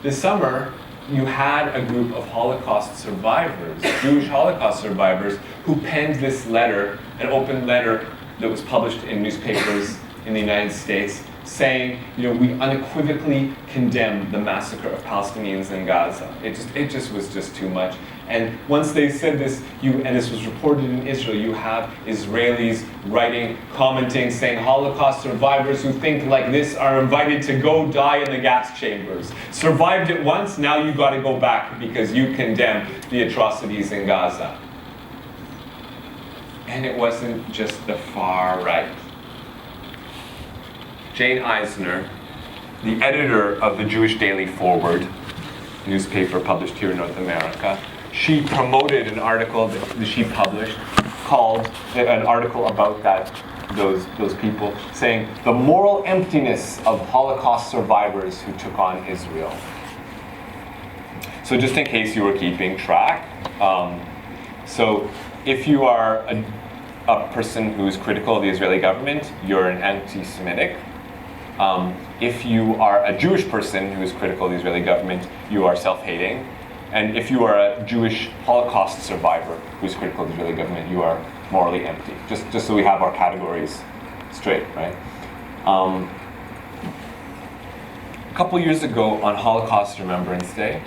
this summer, you had a group of Holocaust survivors, Jewish Holocaust survivors, who penned this letter, an open letter that was published in newspapers in the United States, saying, we unequivocally condemn the massacre of Palestinians in Gaza. It just was just too much. And once they said this, and this was reported in Israel, you have Israelis writing, commenting, saying Holocaust survivors who think like this are invited to go die in the gas chambers. Survived it once, now you got to go back because you condemn the atrocities in Gaza. And it wasn't just the far right. Jane Eisner, the editor of the Jewish Daily Forward, newspaper published here in North America, she promoted an article that she published called, an article about those people, saying the moral emptiness of Holocaust survivors who took on Israel. So just in case you were keeping track, so if you are a person who is critical of the Israeli government, you're an anti-Semitic. If you are a Jewish person who is critical of the Israeli government, you are self-hating. And if you are a Jewish Holocaust survivor who is critical of the Israeli government, you are morally empty. Just so we have our categories straight, right? A couple years ago on Holocaust Remembrance Day,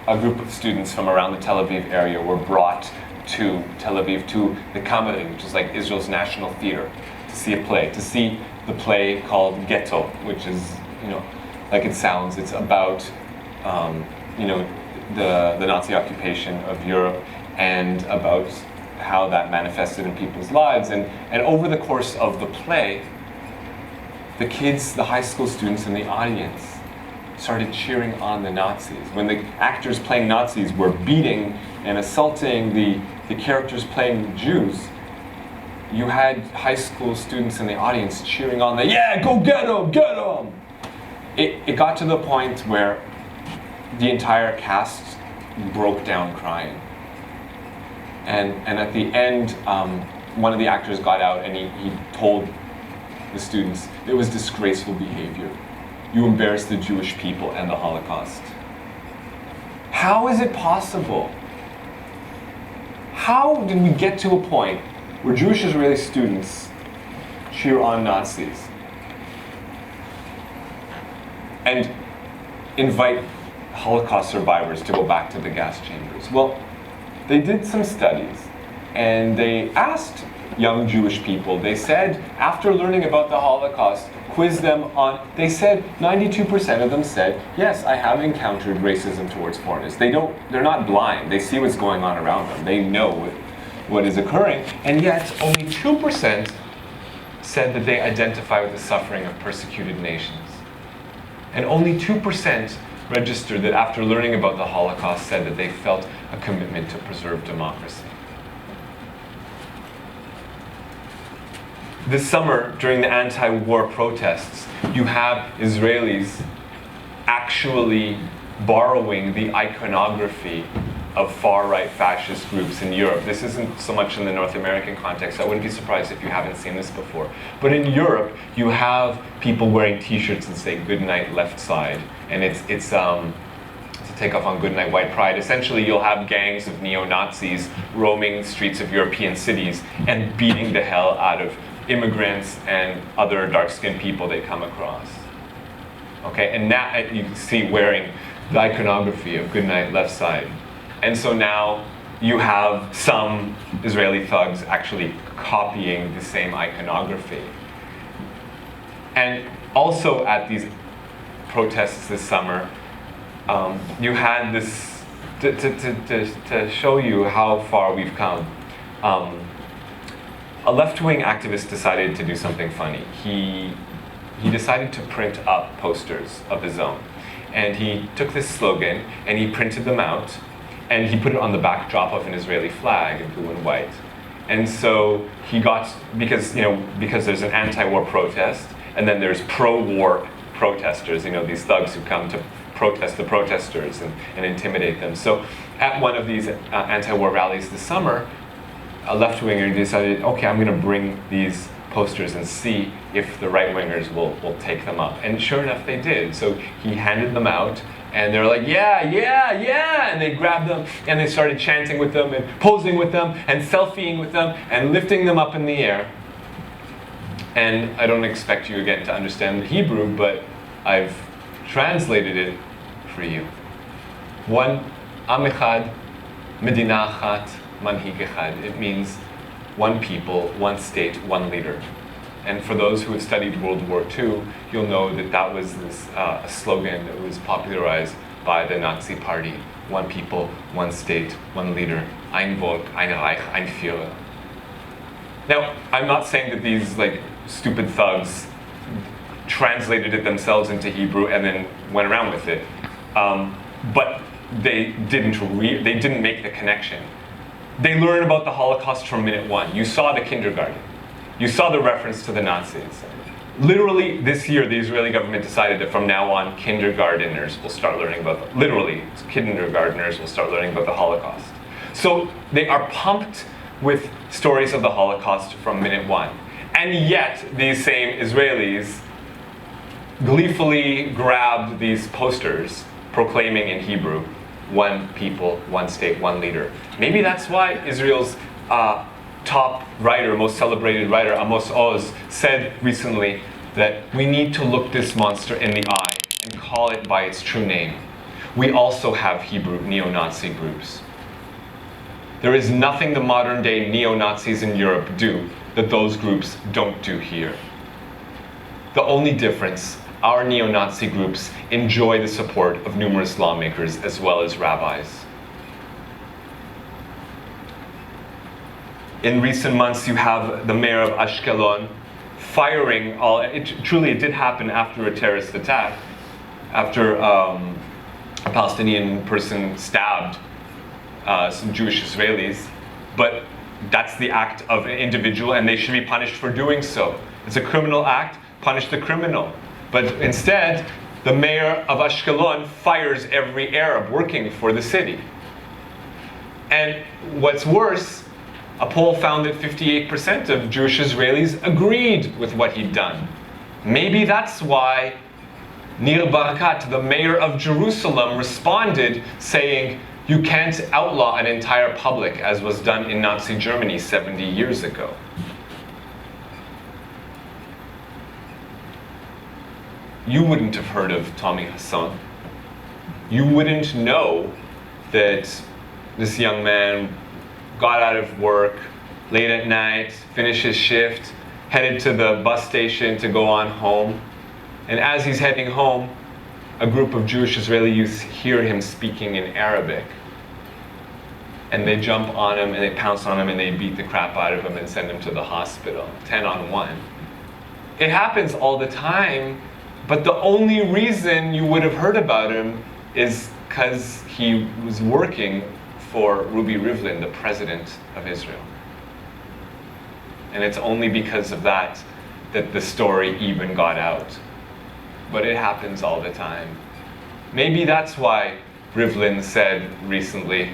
a group of students from around the Tel Aviv area were brought to Tel Aviv, to the Kamari, which is like Israel's national theater, to see a play, to see the play called Ghetto, which is, like it sounds, it's about, the Nazi occupation of Europe and about how that manifested in people's lives. And over the course of the play, the kids, the high school students in the audience started cheering on the Nazis. When the actors playing Nazis were beating and assaulting the characters playing Jews, you had high school students in the audience cheering on yeah, go get them, get them! It got to the point where the entire cast broke down crying. And at the end, one of the actors got out and he told the students, it was disgraceful behavior. You embarrassed the Jewish people and the Holocaust. How is it possible? How did we get to a point where Jewish Israeli students cheer on Nazis and invite Holocaust survivors to go back to the gas chambers? Well, they did some studies and they asked young Jewish people, they said, after learning about the Holocaust, quizzed them on, they said 92% of them said, yes, I have encountered racism towards foreigners. They're not blind, they see what's going on around them, they know what is occurring, and yet only 2% said that they identify with the suffering of persecuted nations. And only 2% registered that after learning about the Holocaust said that they felt a commitment to preserve democracy. This summer, during the anti-war protests, you have Israelis actually borrowing the iconography of far-right fascist groups in Europe. This isn't so much in the North American context. I wouldn't be surprised if you haven't seen this before. But in Europe, you have people wearing T-shirts that say "Good Night, Left Side," and it's to take off on Good Night, White Pride. Essentially, you'll have gangs of neo-Nazis roaming the streets of European cities and beating the hell out of immigrants and other dark-skinned people they come across. Okay, and now you see wearing the iconography of Good Night, Left Side. And so now you have some Israeli thugs actually copying the same iconography. And also at these protests this summer, you had this, to show you how far we've come, a left-wing activist decided to do something funny. He decided to print up posters of his own. And he took this slogan and he printed them out and he put it on the backdrop of an Israeli flag in blue and white. And so he got, because there's an anti-war protest and then there's pro-war protesters, these thugs who come to protest the protesters and intimidate them. So at one of these anti-war rallies this summer, a left-winger decided, okay, I'm going to bring these posters and see if the right-wingers will take them up. And sure enough, they did. So he handed them out, and they're like, yeah, yeah, yeah, and they grabbed them, and they started chanting with them, and posing with them, and selfieing with them, and lifting them up in the air. And I don't expect you again to understand the Hebrew, but I've translated it for you. One, Am Echad, Medina Achat, Manhig Echad. It means one people, one state, one leader. And for those who have studied World War II, you'll know that that was this a slogan that was popularized by the Nazi Party. One people, one state, one leader. Ein Volk, ein Reich, ein Führer. Now, I'm not saying that these like stupid thugs translated it themselves into Hebrew and then went around with it, but they didn't make the connection. They learn about the Holocaust from minute one. You saw the kindergarten. You saw the reference to the Nazis. Literally, this year, the Israeli government decided that from now on, kindergarteners will start learning about kindergarteners will start learning about the Holocaust. So they are pumped with stories of the Holocaust from minute one. And yet, these same Israelis gleefully grabbed these posters proclaiming in Hebrew, one people, one state, one leader. Maybe that's why Israel's top writer, most celebrated writer, Amos Oz, said recently that we need to look this monster in the eye and call it by its true name. We also have Hebrew neo-Nazi groups. There is nothing the modern-day neo-Nazis in Europe do that those groups don't do here. The only difference, our neo-Nazi groups enjoy the support of numerous lawmakers as well as rabbis. In recent months, you have the mayor of Ashkelon firing it did happen after a terrorist attack, after a Palestinian person stabbed some Jewish Israelis, but that's the act of an individual and they should be punished for doing so. It's a criminal act, punish the criminal. But instead, the mayor of Ashkelon fires every Arab working for the city. And what's worse, a poll found that 58% of Jewish Israelis agreed with what he'd done. Maybe that's why Nir Barkat, the mayor of Jerusalem, responded saying, you can't outlaw an entire public as was done in Nazi Germany 70 years ago. You wouldn't have heard of Tommy Hassan. You wouldn't know that this young man got out of work late at night, finished his shift, headed to the bus station to go on home. And as he's heading home, a group of Jewish Israeli youths hear him speaking in Arabic. And they jump on him and they pounce on him and they beat the crap out of him and send him to the hospital, 10 on 1. It happens all the time, but the only reason you would have heard about him is because he was working for Ruby Rivlin, the president of Israel. And it's only because of that that the story even got out. But it happens all the time. Maybe that's why Rivlin said recently,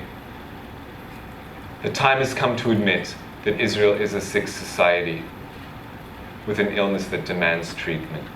the time has come to admit that Israel is a sick society with an illness that demands treatment.